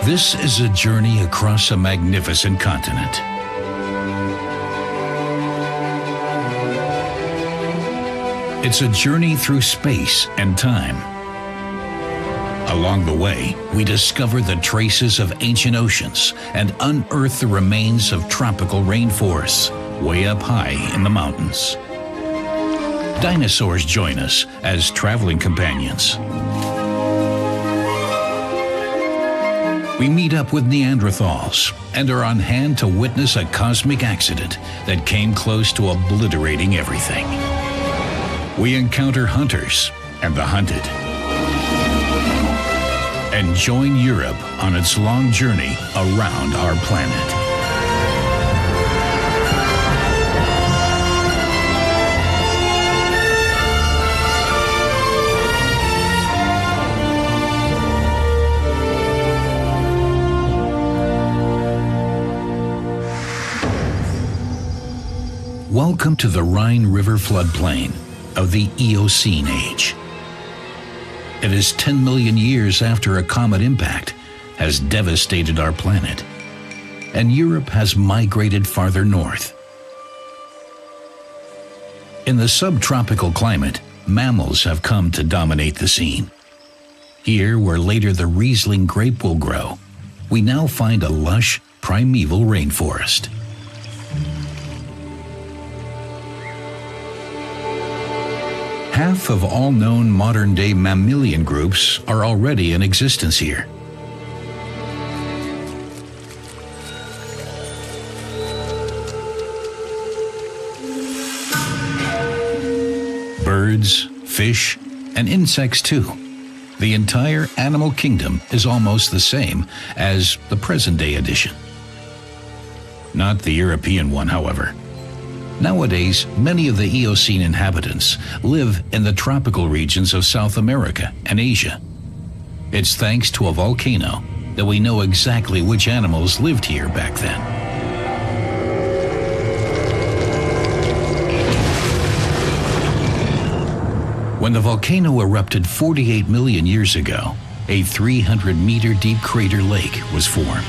This is a journey across a magnificent continent. It's a journey through space and time. Along the way, we discover the traces of ancient oceans and unearth the remains of tropical rainforests way up high in the mountains. Dinosaurs join us as traveling companions. We meet up with Neanderthals and are on hand to witness a cosmic accident that came close to obliterating everything. We encounter hunters and the hunted, and join Europe on its long journey around our planet. Welcome to the Rhine River floodplain of the Eocene Age. It is 10 million years after a comet impact has devastated our planet, and Europe has migrated farther north. In the subtropical climate, mammals have come to dominate the scene. Here, where later the Riesling grape will grow, we now find a lush, primeval rainforest. Half of all known modern-day mammalian groups are already in existence here. Birds, fish, and insects too. The entire animal kingdom is almost the same as the present-day edition. Not the European one, however. Nowadays, many of the Eocene inhabitants live in the tropical regions of South America and Asia. It's thanks to a volcano that we know exactly which animals lived here back then. When the volcano erupted 48 million years ago, a 300-meter deep crater lake was formed.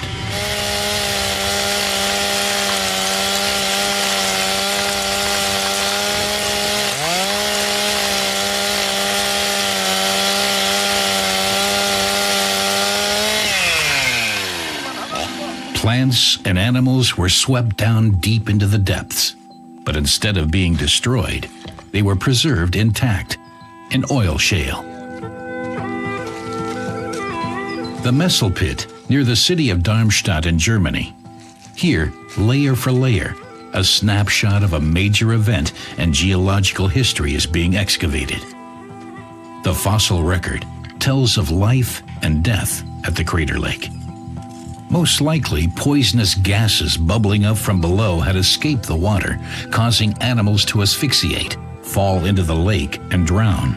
Plants and animals were swept down deep into the depths, but instead of being destroyed, they were preserved intact in oil shale. The Messel Pit, near the city of Darmstadt in Germany. Here, layer for layer, a snapshot of a major event and geological history is being excavated. The fossil record tells of life and death at the crater lake. Most likely, poisonous gases bubbling up from below had escaped the water, causing animals to asphyxiate, fall into the lake, and drown.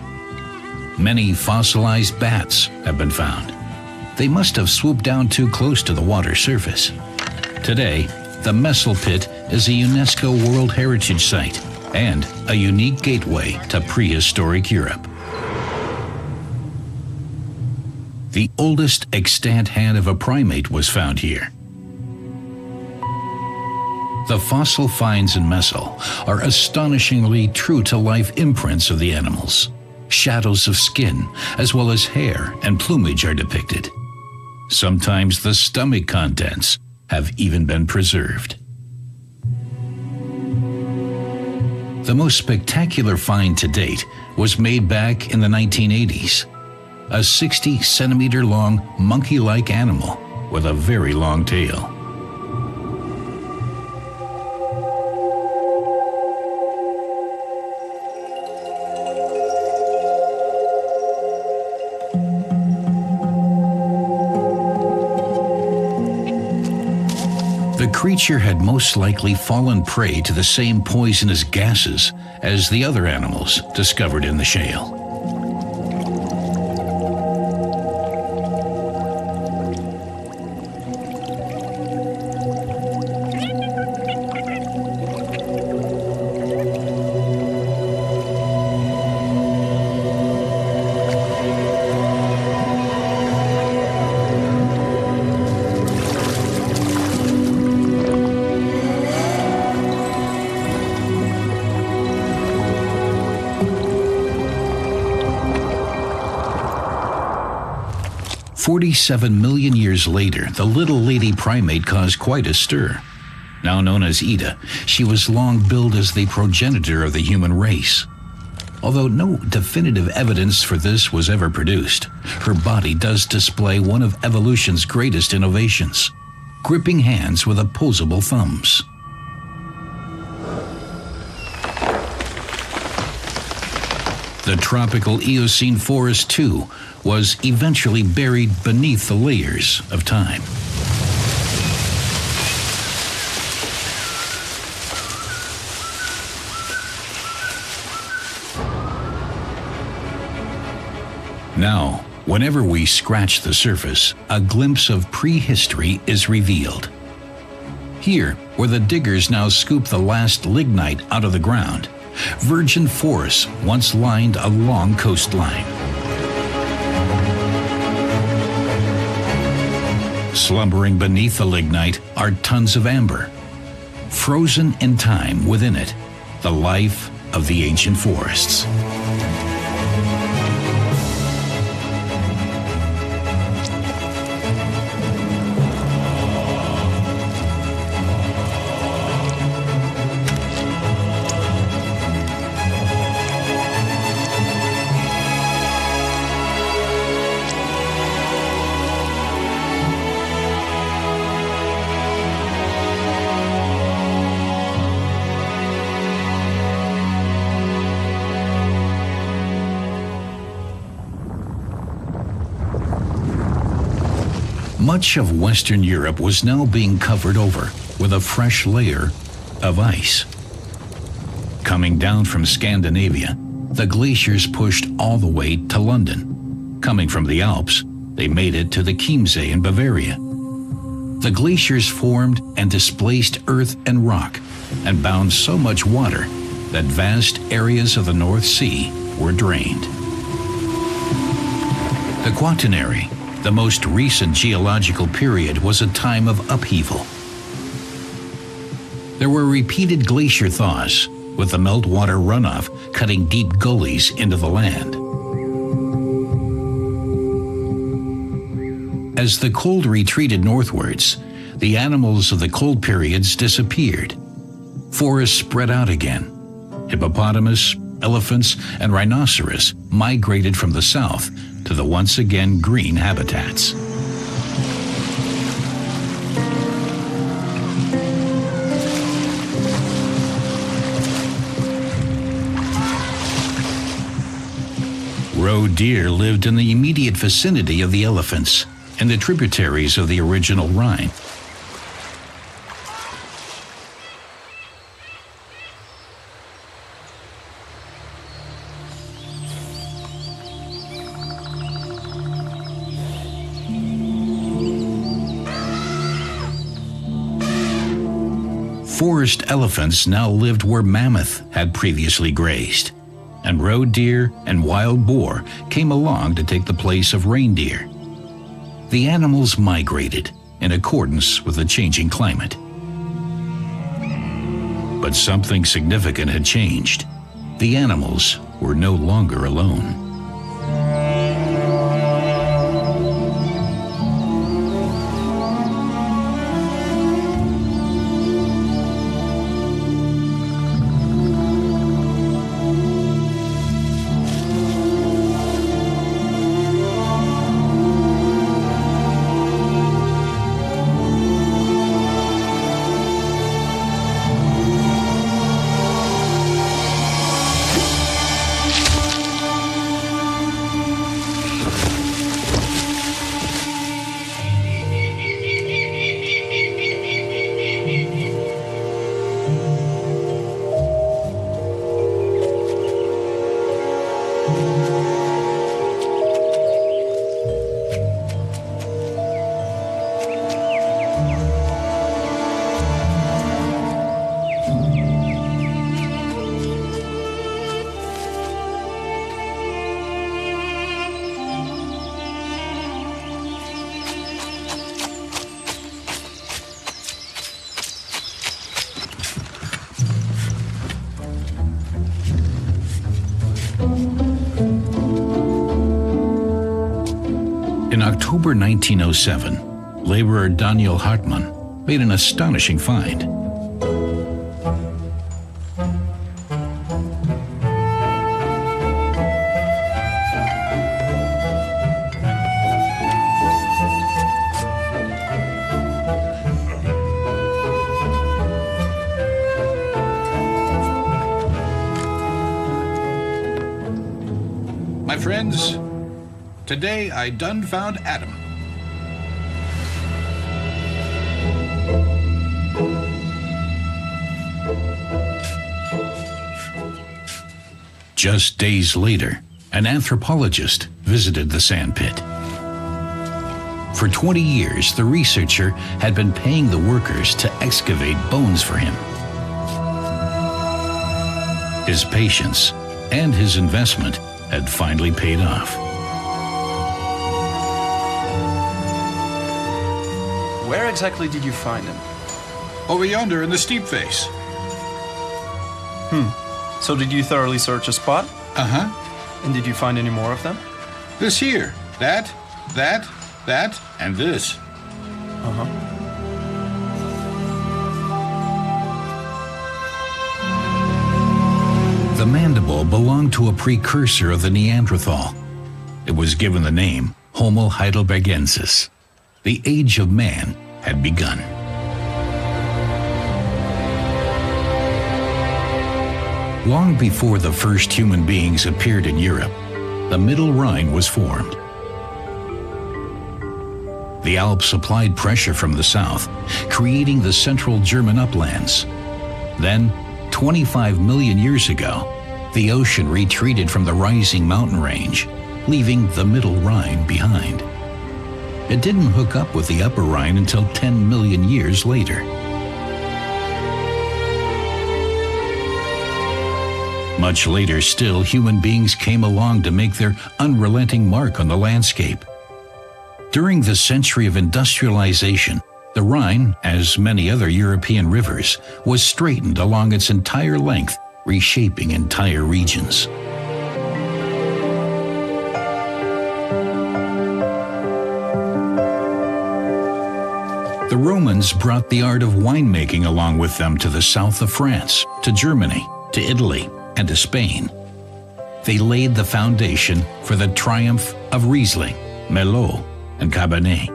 Many fossilized bats have been found. They must have swooped down too close to the water surface. Today, the Messel Pit is a UNESCO World Heritage Site and a unique gateway to prehistoric Europe. The oldest extant hand of a primate was found here. The fossil finds in Messel are astonishingly true-to-life imprints of the animals. Shadows of skin, as well as hair and plumage, are depicted. Sometimes the stomach contents have even been preserved. The most spectacular find to date was made back in the 1980s. A 60-centimeter-long monkey-like animal with a very long tail. The creature had most likely fallen prey to the same poisonous gases as the other animals discovered in the shale. 47 million years later, the little lady primate caused quite a stir. Now known as Ida, she was long billed as the progenitor of the human race. Although no definitive evidence for this was ever produced, her body does display one of evolution's greatest innovations: gripping hands with opposable thumbs. The tropical Eocene forest, too, was eventually buried beneath the layers of time. Now, whenever we scratch the surface, a glimpse of prehistory is revealed. Here, where the diggers now scoop the last lignite out of the ground, virgin forests once lined a long coastline. Slumbering beneath the lignite are tons of amber. Frozen in time within it, the life of the ancient forests. Much of Western Europe was now being covered over with a fresh layer of ice. Coming down from Scandinavia, the glaciers pushed all the way to London. Coming from the Alps, they made it to the Chiemsee in Bavaria. The glaciers formed and displaced earth and rock and bound so much water that vast areas of the North Sea were drained. The Quaternary, the most recent geological period, was a time of upheaval. There were repeated glacier thaws, with the meltwater runoff cutting deep gullies into the land. As the cold retreated northwards, the animals of the cold periods disappeared. Forests spread out again. Hippopotamus, elephants, and rhinoceros migrated from the south to the once again green habitats. Roe deer lived in the immediate vicinity of the elephants and the tributaries of the original Rhine. Forest elephants now lived where mammoth had previously grazed, and roe deer and wild boar came along to take the place of reindeer. The animals migrated in accordance with the changing climate. But something significant had changed. The animals were no longer alone. In October 1907, laborer Daniel Hartmann made an astonishing find. My friends, today I done found Adam. Just days later, an anthropologist visited the sandpit. For 20 years, the researcher had been paying the workers to excavate bones for him. His patience and his investment had finally paid off. Where exactly did you find him? Over yonder in the steep face. So did you thoroughly search the spot? Uh-huh. And did you find any more of them? This here. That, and this. Uh-huh. The mandible belonged to a precursor of the Neanderthal. It was given the name Homo heidelbergensis. The age of man had begun. Long before the first human beings appeared in Europe, the Middle Rhine was formed. The Alps applied pressure from the south, creating the central German uplands. Then, 25 million years ago, the ocean retreated from the rising mountain range, leaving the Middle Rhine behind. It didn't hook up with the Upper Rhine until 10 million years later. Much later still, human beings came along to make their unrelenting mark on the landscape. During the century of industrialization, the Rhine, as many other European rivers, was straightened along its entire length, reshaping entire regions. The Romans brought the art of winemaking along with them to the south of France, to Germany, to Italy, and to Spain. They laid the foundation for the triumph of Riesling, Merlot, and Cabernet.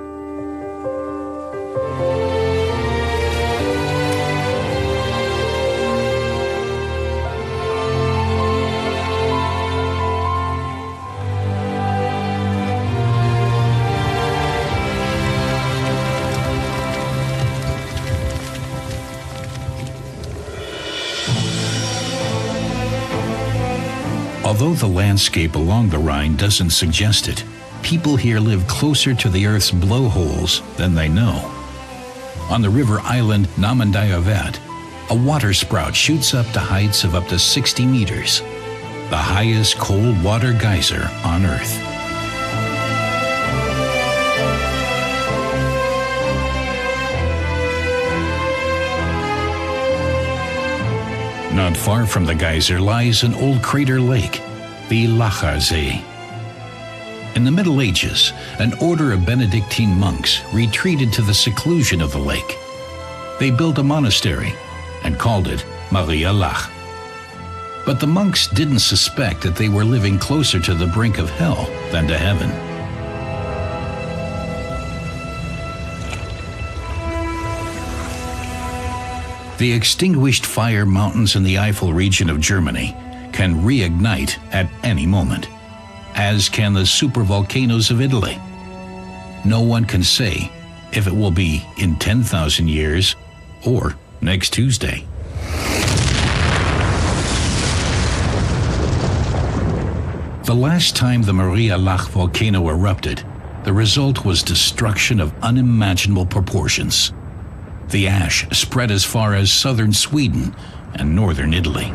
Although the landscape along the Rhine doesn't suggest it, people here live closer to the Earth's blowholes than they know. On the river island Namendayerwert, a water sprout shoots up to heights of up to 60 meters, the highest cold water geyser on Earth. Not far from the geyser lies an old crater lake, the Lacharsee. In the Middle Ages, an order of Benedictine monks retreated to the seclusion of the lake. They built a monastery and called it Maria Lach. But the monks didn't suspect that they were living closer to the brink of hell than to heaven. The extinguished fire mountains in the Eifel region of Germany can reignite at any moment, as can the supervolcanoes of Italy. No one can say if it will be in 10,000 years or next Tuesday. The last time the Maria Lach volcano erupted, the result was destruction of unimaginable proportions. The ash spread as far as southern Sweden and northern Italy.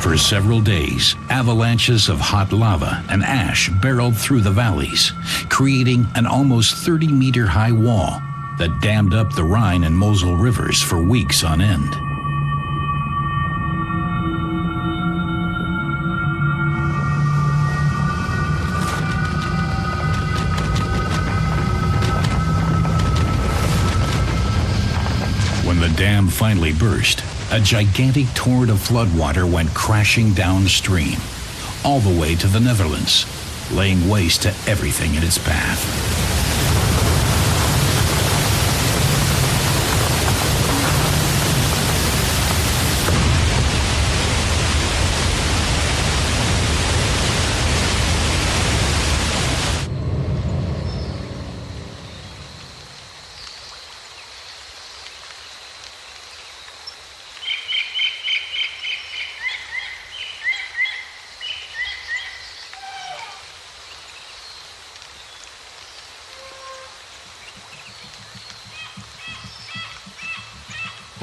For For several days, avalanches of hot lava and ash barreled through the valleys, creating an almost 30-meter-high wall that dammed up the Rhine and Mosel rivers for weeks on end. When the dam finally burst, a gigantic torrent of floodwater went crashing downstream, all the way to the Netherlands, laying waste to everything in its path.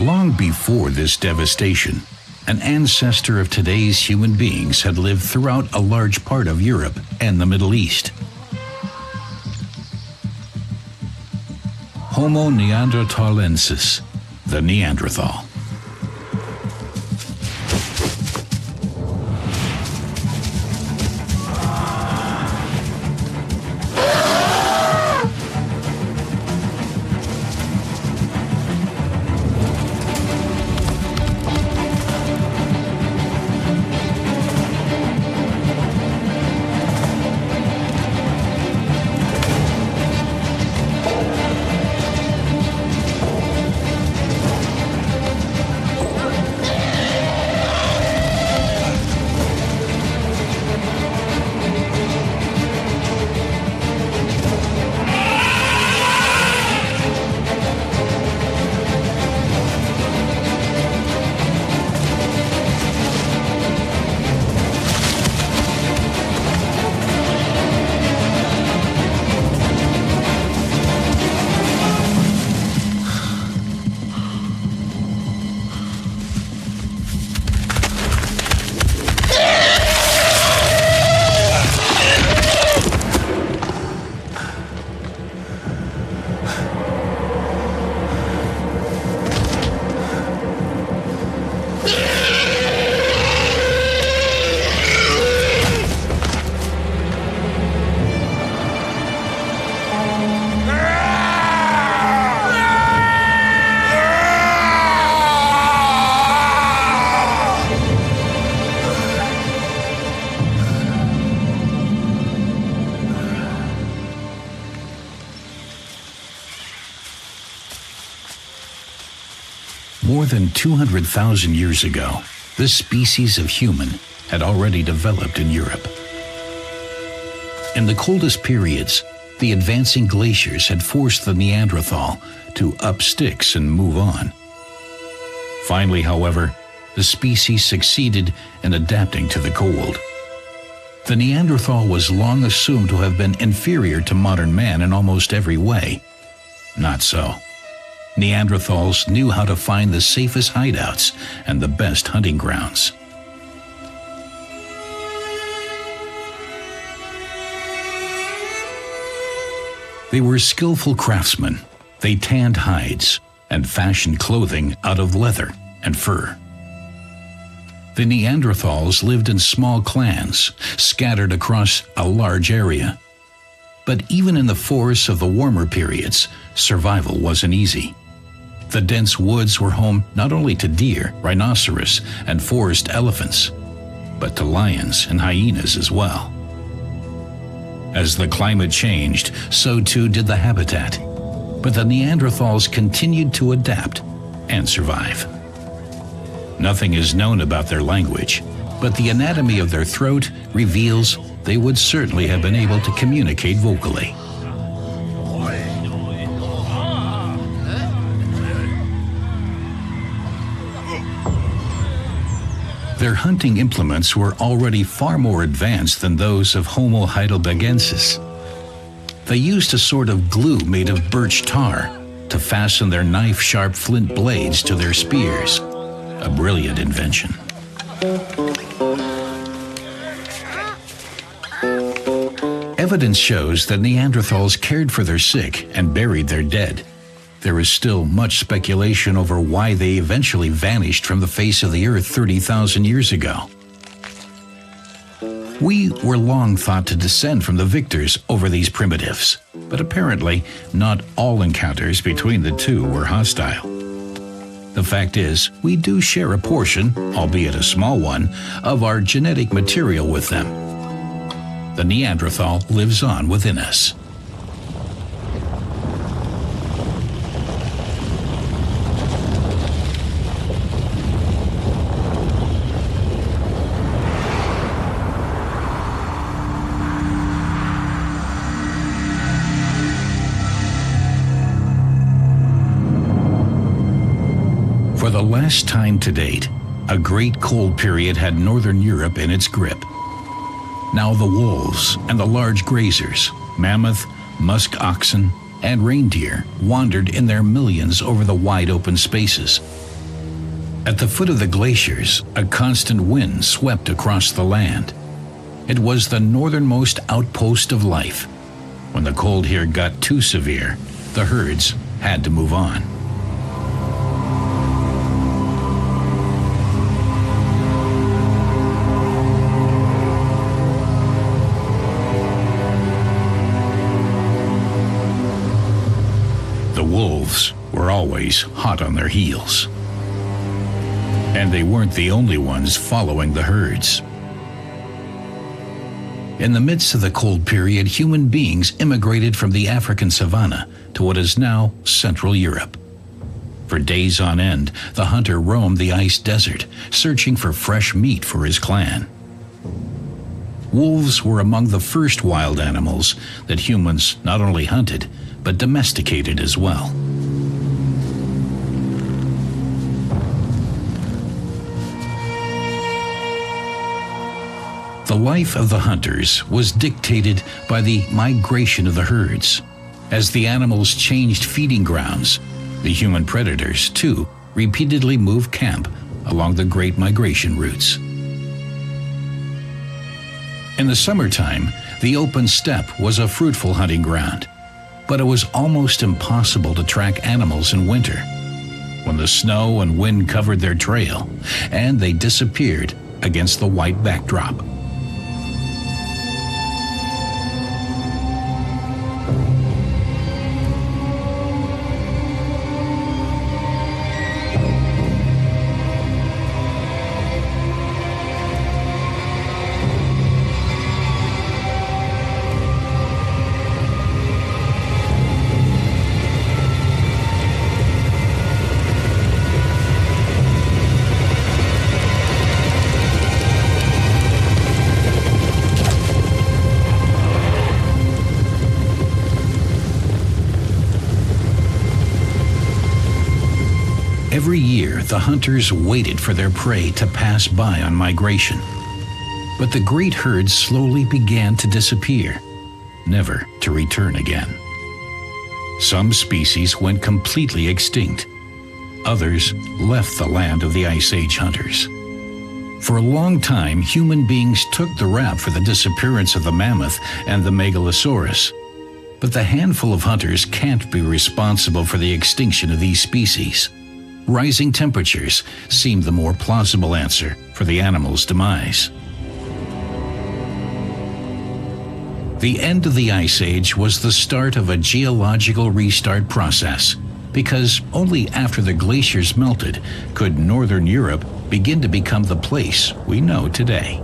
Long before this devastation, an ancestor of today's human beings had lived throughout a large part of Europe and the Middle East. Homo neanderthalensis, the Neanderthal. More than 200,000 years ago, this species of human had already developed in Europe. In the coldest periods, the advancing glaciers had forced the Neanderthal to up sticks and move on. Finally, however, the species succeeded in adapting to the cold. The Neanderthal was long assumed to have been inferior to modern man in almost every way. Not so. Neanderthals knew how to find the safest hideouts and the best hunting grounds. They were skillful craftsmen. They tanned hides and fashioned clothing out of leather and fur. The Neanderthals lived in small clans, scattered across a large area. But even in the forests of the warmer periods, survival wasn't easy. The dense woods were home not only to deer, rhinoceros, and forest elephants, but to lions and hyenas as well. As the climate changed, so too did the habitat. But the Neanderthals continued to adapt and survive. Nothing is known about their language, but the anatomy of their throat reveals they would certainly have been able to communicate vocally. Their hunting implements were already far more advanced than those of Homo heidelbergensis. They used a sort of glue made of birch tar to fasten their knife-sharp flint blades to their spears, a brilliant invention. Evidence shows that Neanderthals cared for their sick and buried their dead. There is still much speculation over why they eventually vanished from the face of the earth 30,000 years ago. We were long thought to descend from the victors over these primitives, but apparently not all encounters between the two were hostile. The fact is, we do share a portion, albeit a small one, of our genetic material with them. The Neanderthal lives on within us. For the last time to date, a great cold period had northern Europe in its grip. Now the wolves and the large grazers, mammoth, musk oxen, and reindeer wandered in their millions over the wide open spaces. At the foot of the glaciers, a constant wind swept across the land. It was the northernmost outpost of life. When the cold here got too severe, the herds had to move on. The wolves were always hot on their heels. And they weren't the only ones following the herds. In the midst of the cold period, human beings immigrated from the African savanna to what is now Central Europe. For days on end, the hunter roamed the ice desert, searching for fresh meat for his clan. Wolves were among the first wild animals that humans not only hunted, but domesticated as well. The life of the hunters was dictated by the migration of the herds. As the animals changed feeding grounds, the human predators, too, repeatedly moved camp along the great migration routes. In the summertime, the open steppe was a fruitful hunting ground, but it was almost impossible to track animals in winter, when the snow and wind covered their trail, and they disappeared against the white backdrop. Every year, the hunters waited for their prey to pass by on migration. But the great herds slowly began to disappear, never to return again. Some species went completely extinct. Others left the land of the Ice Age hunters. For a long time, human beings took the rap for the disappearance of the mammoth and the megalosaurus. But the handful of hunters can't be responsible for the extinction of these species. Rising temperatures seemed the more plausible answer for the animal's demise. The end of the Ice Age was the start of a geological restart process, because only after the glaciers melted could northern Europe begin to become the place we know today.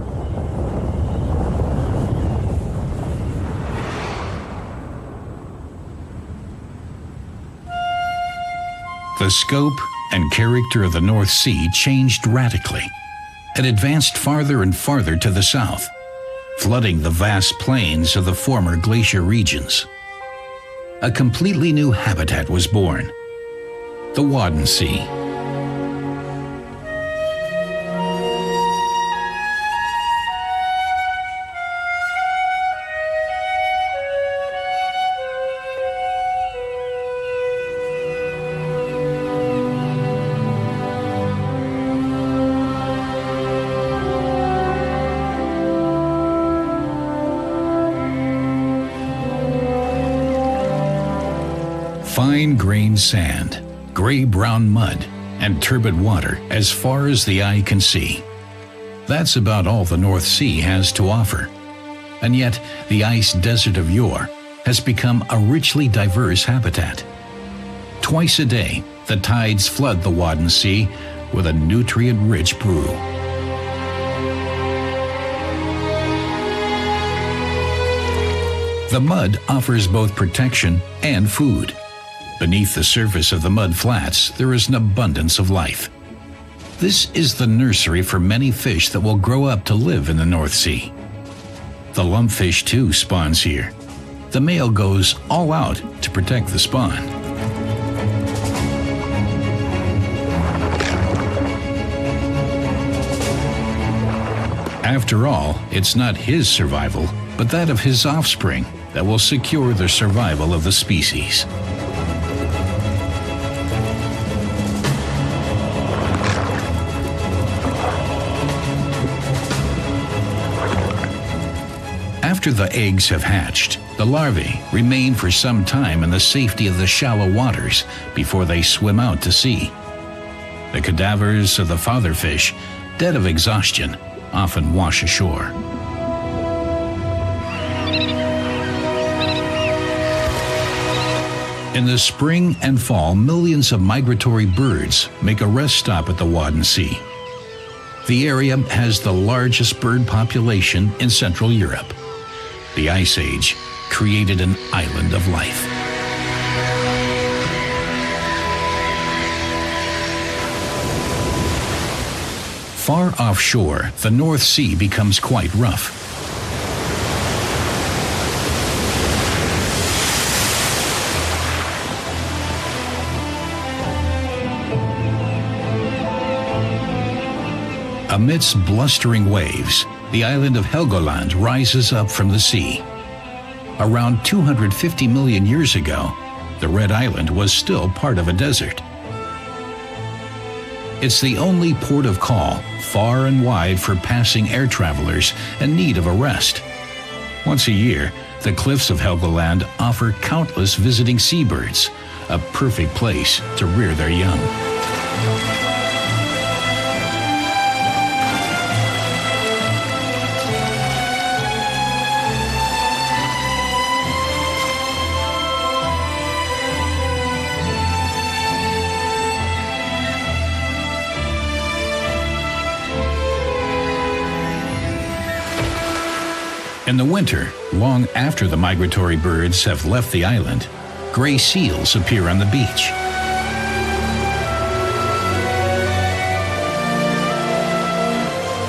The scope and character of the North Sea changed radically. It advanced farther and farther to the south, flooding the vast plains of the former glacier regions. A completely new habitat was born, the Wadden Sea. fine-grained sand, gray-brown mud, and turbid water as far as the eye can see. That's about all the North Sea has to offer. And yet, the ice desert of yore has become a richly diverse habitat. Twice a day, the tides flood the Wadden Sea with a nutrient-rich brew. The mud offers both protection and food. Beneath the surface of the mud flats, there is an abundance of life. This is the nursery for many fish that will grow up to live in the North Sea. The lumpfish too spawns here. The male goes all out to protect the spawn. After all, it's not his survival, but that of his offspring that will secure the survival of the species. After the eggs have hatched, the larvae remain for some time in the safety of the shallow waters before they swim out to sea. The cadavers of the father fish, dead of exhaustion, often wash ashore. In the spring and fall, millions of migratory birds make a rest stop at the Wadden Sea. The area has the largest bird population in Central Europe. The Ice Age created an island of life. Far offshore, the North Sea becomes quite rough. Amidst blustering waves, the island of Helgoland rises up from the sea. Around 250 million years ago, the Red Island was still part of a desert. It's the only port of call, far and wide for passing air travelers in need of a rest. Once a year, the cliffs of Helgoland offer countless visiting seabirds, a perfect place to rear their young. In the winter, long after the migratory birds have left the island, gray seals appear on the beach.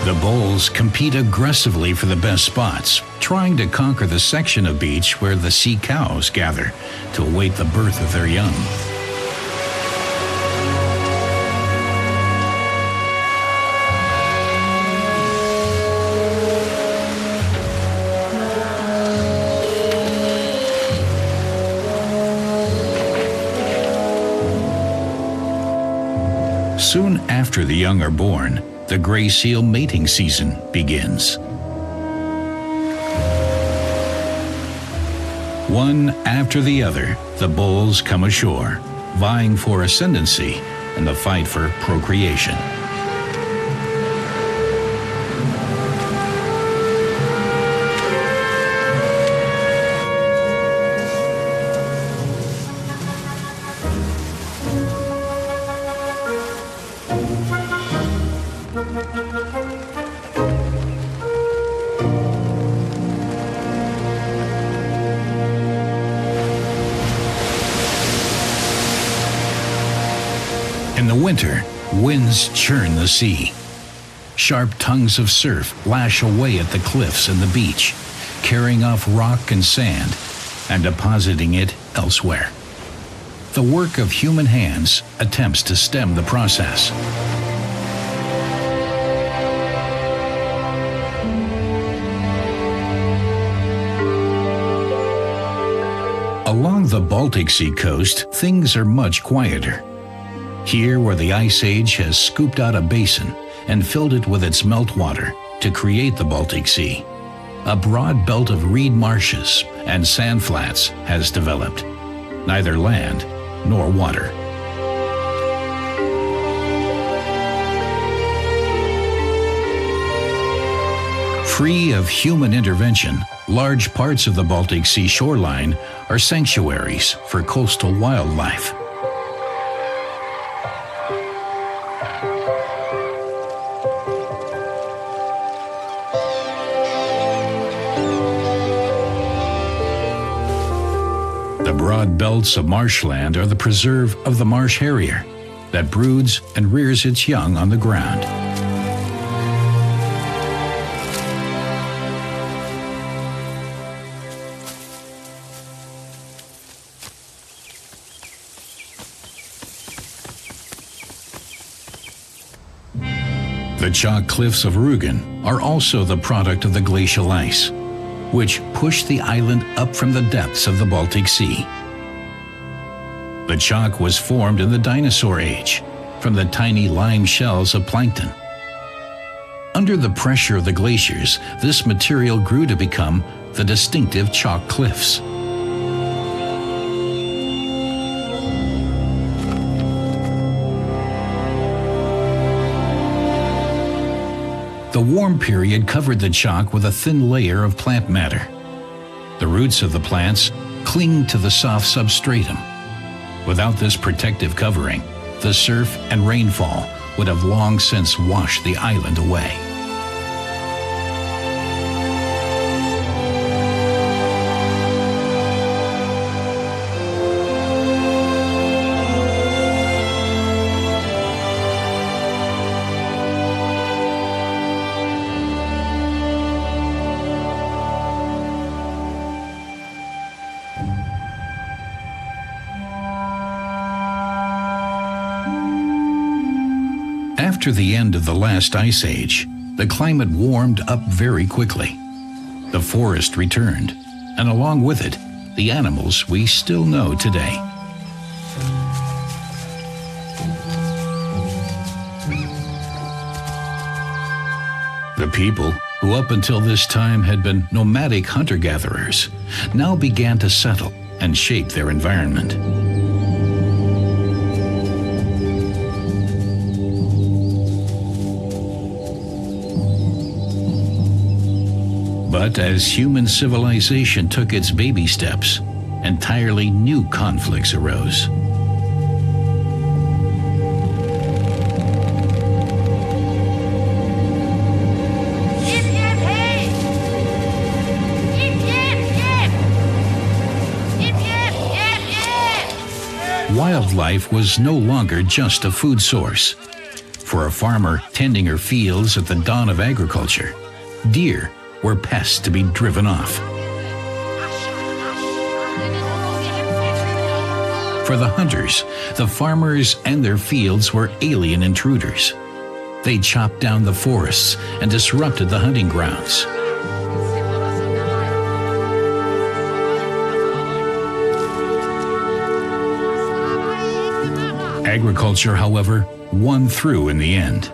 The bulls compete aggressively for the best spots, trying to conquer the section of beach where the sea cows gather to await the birth of their young. Soon after the young are born, the gray seal mating season begins. One after the other, the bulls come ashore, vying for ascendancy in the fight for procreation. In the winter, winds churn the sea. Sharp tongues of surf lash away at the cliffs and the beach, carrying off rock and sand and depositing it elsewhere. The work of human hands attempts to stem the process. Along the Baltic Sea coast, things are much quieter. Here, where the Ice Age has scooped out a basin and filled it with its meltwater to create the Baltic Sea, a broad belt of reed marshes and sand flats has developed. Neither land nor water. Free of human intervention, large parts of the Baltic Sea shoreline are sanctuaries for coastal wildlife. The broad belts of marshland are the preserve of the marsh harrier that broods and rears its young on the ground. The chalk cliffs of Rügen are also the product of the glacial ice, which pushed the island up from the depths of the Baltic Sea. The chalk was formed in the dinosaur age from the tiny lime shells of plankton. Under the pressure of the glaciers, this material grew to become the distinctive chalk cliffs. The warm period covered the chalk with a thin layer of plant matter. The roots of the plants cling to the soft substratum. Without this protective covering, the surf and rainfall would have long since washed the island away. After the end of the last ice age, the climate warmed up very quickly. The forest returned, and along with it, the animals we still know today. The people, who up until this time had been nomadic hunter-gatherers, now began to settle and shape their environment. But as human civilization took its baby steps, entirely new conflicts arose. Wildlife was no longer just a food source. For a farmer tending her fields at the dawn of agriculture, deer were pests to be driven off. For the hunters, the farmers and their fields were alien intruders. They chopped down the forests and disrupted the hunting grounds. Agriculture, however, won through in the end.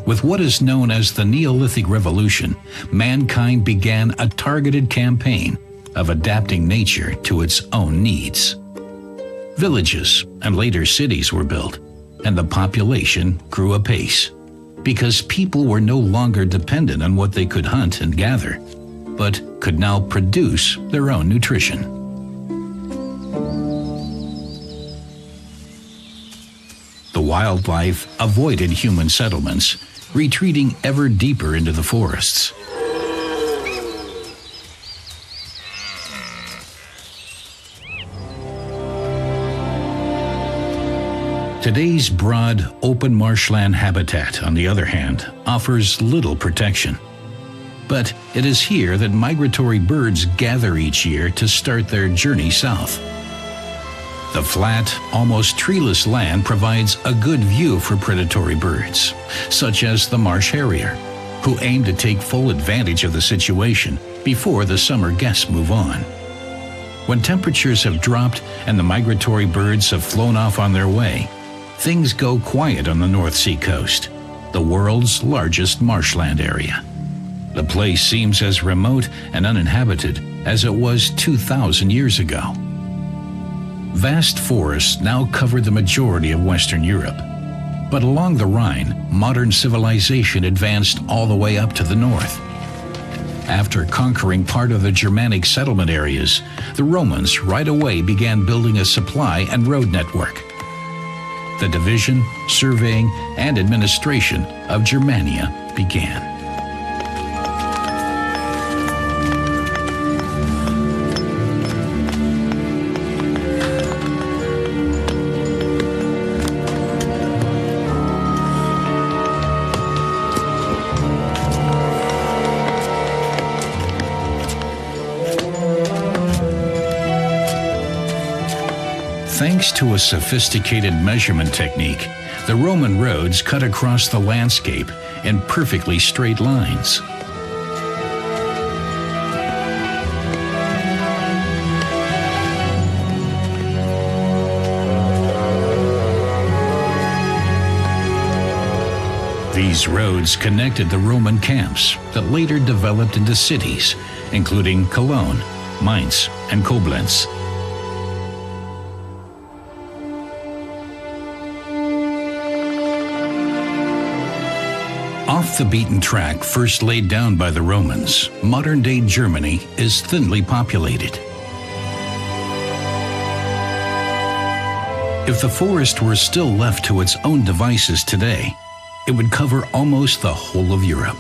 With what is known as the Neolithic Revolution, mankind began a targeted campaign of adapting nature to its own needs. Villages and later cities were built, and the population grew apace, because people were no longer dependent on what they could hunt and gather, but could now produce their own nutrition. The wildlife avoided human settlements, retreating ever deeper into the forests. Today's broad, open marshland habitat, on the other hand, offers little protection. But it is here that migratory birds gather each year to start their journey south. The flat, almost treeless land provides a good view for predatory birds, such as the marsh harrier, who aim to take full advantage of the situation before the summer guests move on. When temperatures have dropped and the migratory birds have flown off on their way, things go quiet on the North Sea coast, the world's largest marshland area. The place seems as remote and uninhabited as it was 2,000 years ago. Vast forests now cover the majority of Western Europe. But along the Rhine, modern civilization advanced all the way up to the north. After conquering part of the Germanic settlement areas, the Romans right away began building a supply and road network. The division, surveying, and administration of Germania began. Thanks to a sophisticated measurement technique, the Roman roads cut across the landscape in perfectly straight lines. These roads connected the Roman camps that later developed into cities, including Cologne, Mainz, and Koblenz. Off the beaten track first laid down by the Romans, modern-day Germany is thinly populated. If the forest were still left to its own devices today, it would cover almost the whole of Europe.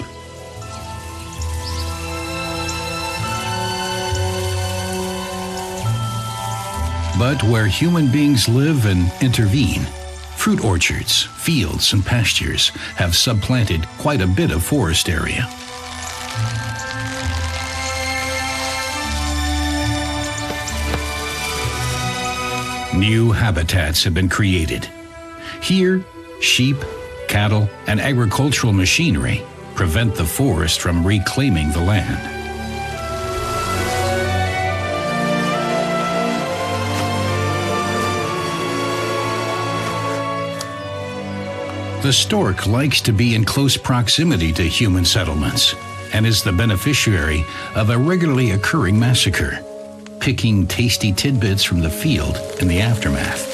But where human beings live and intervene, fruit orchards, fields, and pastures have supplanted quite a bit of forest area. New habitats have been created. Here, sheep, cattle, and agricultural machinery prevent the forest from reclaiming the land. The stork likes to be in close proximity to human settlements and is the beneficiary of a regularly occurring massacre, picking tasty tidbits from the field in the aftermath.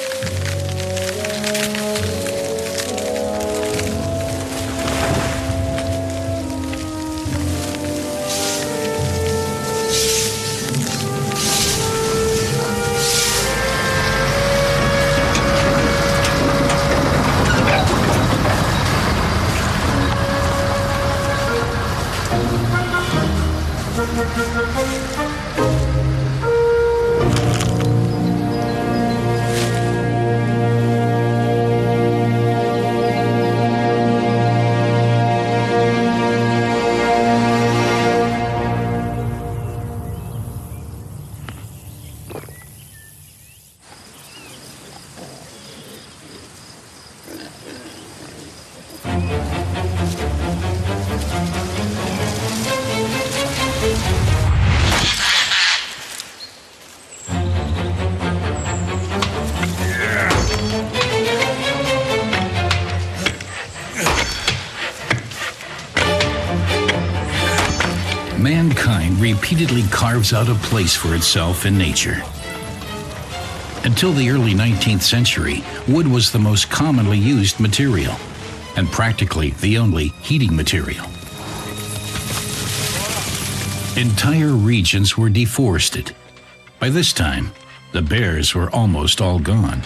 Mankind repeatedly carves out a place for itself in nature. Until the early 19th century, wood was the most commonly used material, and practically the only heating material. Entire regions were deforested. By this time, the bears were almost all gone.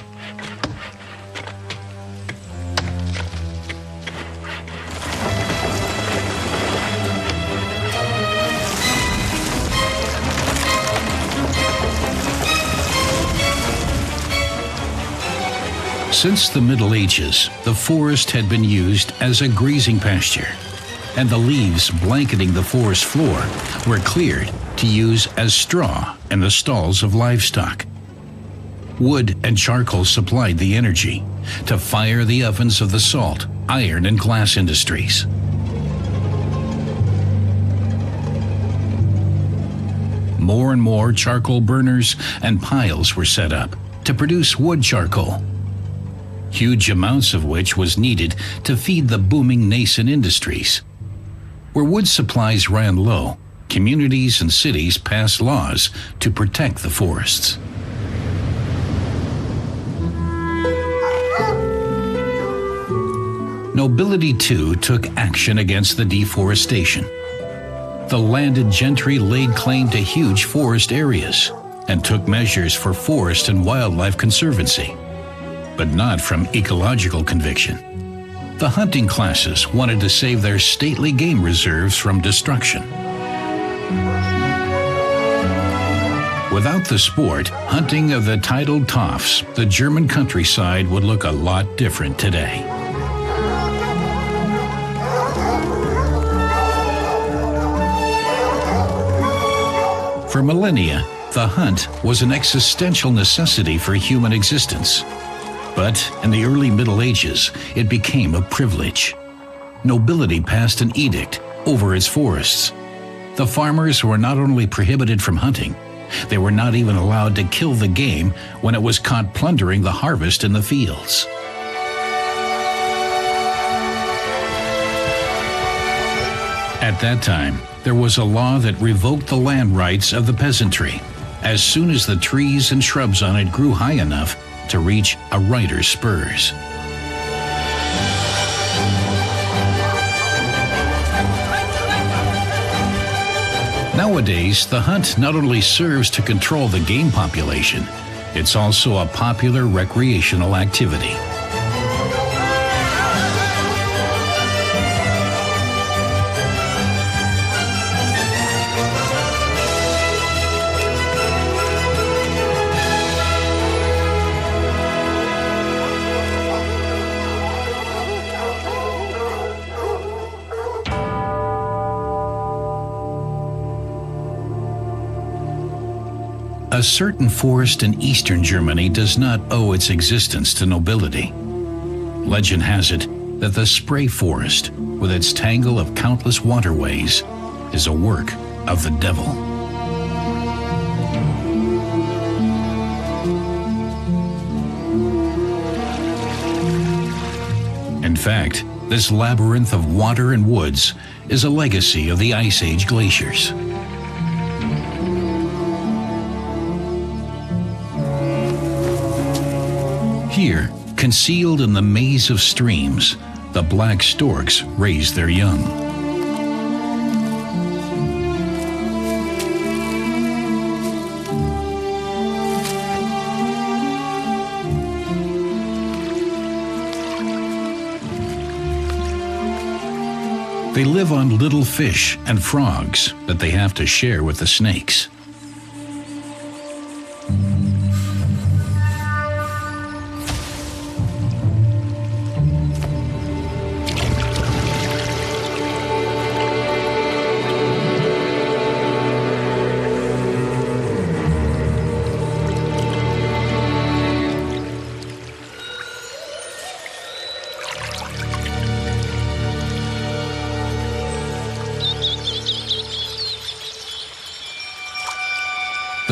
Since the Middle Ages, the forest had been used as a grazing pasture, and the leaves blanketing the forest floor were cleared to use as straw in the stalls of livestock. Wood and charcoal supplied the energy to fire the ovens of the salt, iron, and glass industries. More and more charcoal burners and piles were set up to produce wood charcoal, huge amounts of which was needed to feed the booming nascent industries. Where wood supplies ran low, communities and cities passed laws to protect the forests. Nobility too took action against the deforestation. The landed gentry laid claim to huge forest areas and took measures for forest and wildlife conservancy, but not from ecological conviction. The hunting classes wanted to save their stately game reserves from destruction. Without the sport, hunting of the titled toffs, the German countryside would look a lot different today. For millennia, the hunt was an existential necessity for human existence. But in the early Middle Ages, it became a privilege. Nobility passed an edict over its forests. The farmers were not only prohibited from hunting, they were not even allowed to kill the game when it was caught plundering the harvest in the fields. At that time, there was a law that revoked the land rights of the peasantry as soon as the trees and shrubs on it grew high enough to reach a rider's spurs. Nowadays, the hunt not only serves to control the game population, it's also a popular recreational activity. A certain forest in eastern Germany does not owe its existence to nobility. Legend has it that the Spray Forest, with its tangle of countless waterways, is a work of the devil. In fact, this labyrinth of water and woods is a legacy of the Ice Age glaciers. Here, concealed in the maze of streams, the black storks raise their young. They live on little fish and frogs that they have to share with the snakes.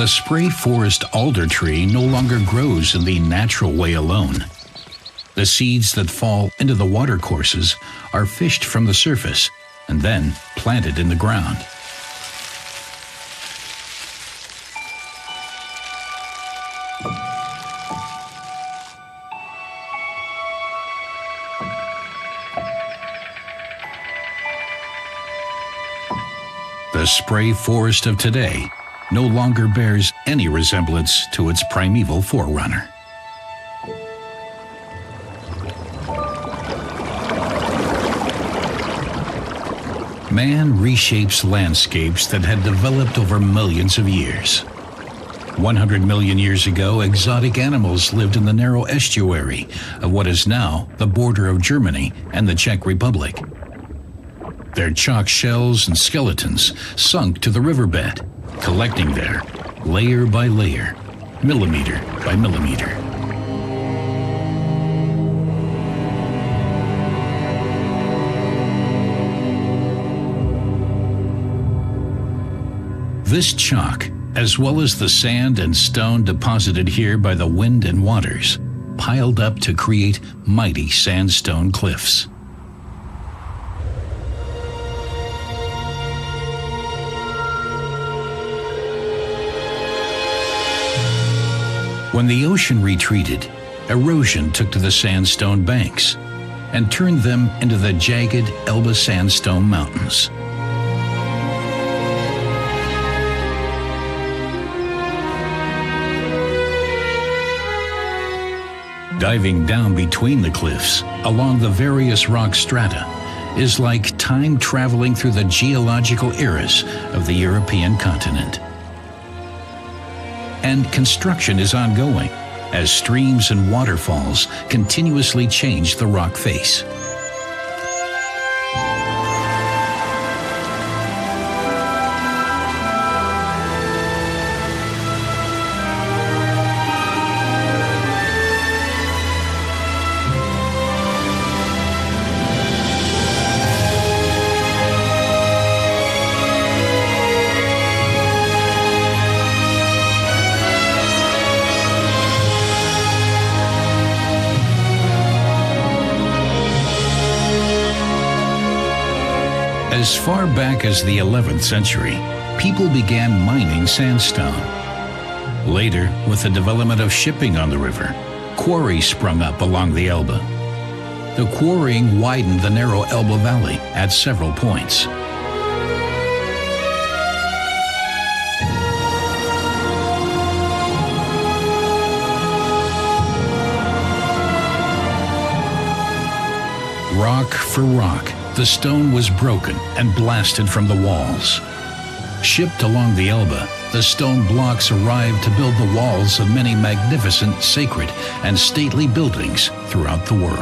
The Spray Forest alder tree no longer grows in the natural way alone. The seeds that fall into the watercourses are fished from the surface and then planted in the ground. The Spray Forest of today no longer bears any resemblance to its primeval forerunner. Man reshapes landscapes that had developed over millions of years. 100 million years ago, exotic animals lived in the narrow estuary of what is now the border of Germany and the Czech Republic. Their chalk shells and skeletons sunk to the riverbed, collecting there, layer by layer, millimeter by millimeter. This chalk, as well as the sand and stone deposited here by the wind and waters, piled up to create mighty sandstone cliffs. When the ocean retreated, erosion took to the sandstone banks, and turned them into the jagged Elba Sandstone Mountains. Diving down between the cliffs, along the various rock strata, is like time traveling through the geological eras of the European continent. And construction is ongoing as streams and waterfalls continuously change the rock face. As far back as the 11th century, people began mining sandstone. Later, with the development of shipping on the river, quarries sprung up along the Elbe. The quarrying widened the narrow Elbe Valley at several points. Rock for rock, the stone was broken and blasted from the walls. Shipped along the Elbe, the stone blocks arrived to build the walls of many magnificent, sacred, and stately buildings throughout the world.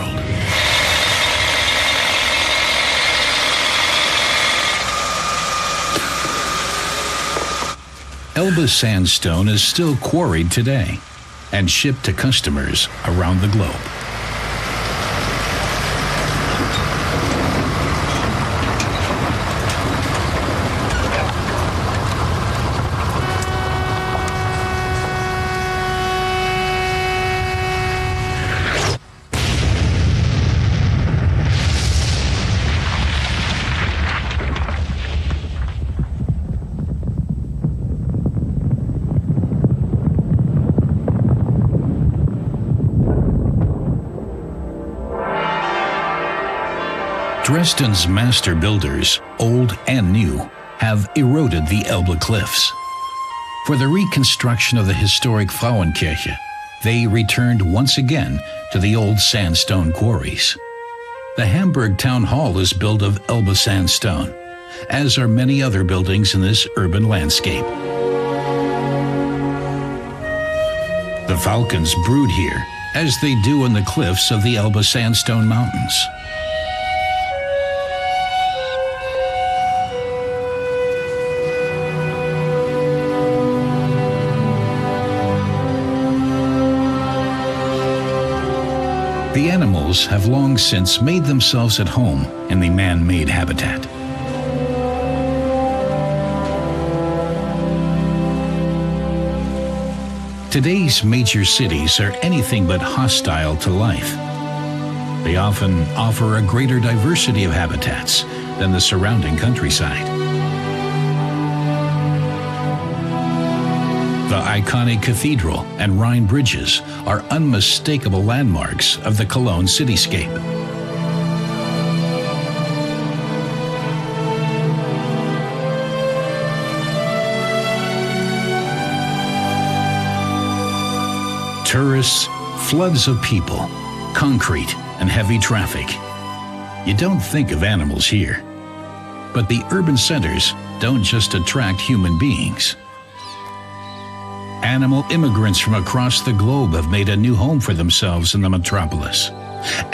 Elbe sandstone is still quarried today and shipped to customers around the globe. Dresden's master builders, old and new, have eroded the Elbe cliffs. For the reconstruction of the historic Frauenkirche, they returned once again to the old sandstone quarries. The Hamburg Town Hall is built of Elbe sandstone, as are many other buildings in this urban landscape. The falcons brood here, as they do in the cliffs of the Elbe sandstone mountains. The animals have long since made themselves at home in the man-made habitat. Today's major cities are anything but hostile to life. They often offer a greater diversity of habitats than the surrounding countryside. The iconic cathedral and Rhine bridges are unmistakable landmarks of the Cologne cityscape. Tourists, floods of people, concrete, and heavy traffic. You don't think of animals here. But the urban centers don't just attract human beings. Animal immigrants from across the globe have made a new home for themselves in the metropolis,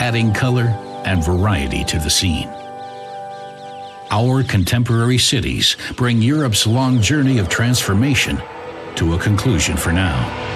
adding color and variety to the scene. Our contemporary cities bring Europe's long journey of transformation to a conclusion for now.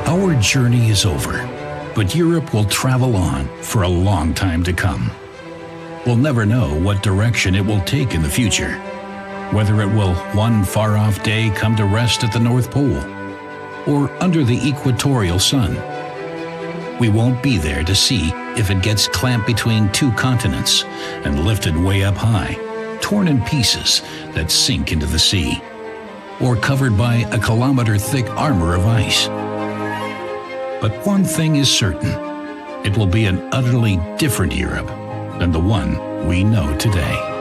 Our journey is over, but Europe will travel on for a long time to come. We'll never know what direction it will take in the future, whether it will one far-off day come to rest at the North Pole or under the equatorial sun. We won't be there to see if it gets clamped between two continents and lifted way up high, torn in pieces that sink into the sea, or covered by a kilometer-thick armor of ice. But one thing is certain: it will be an utterly different Europe than the one we know today.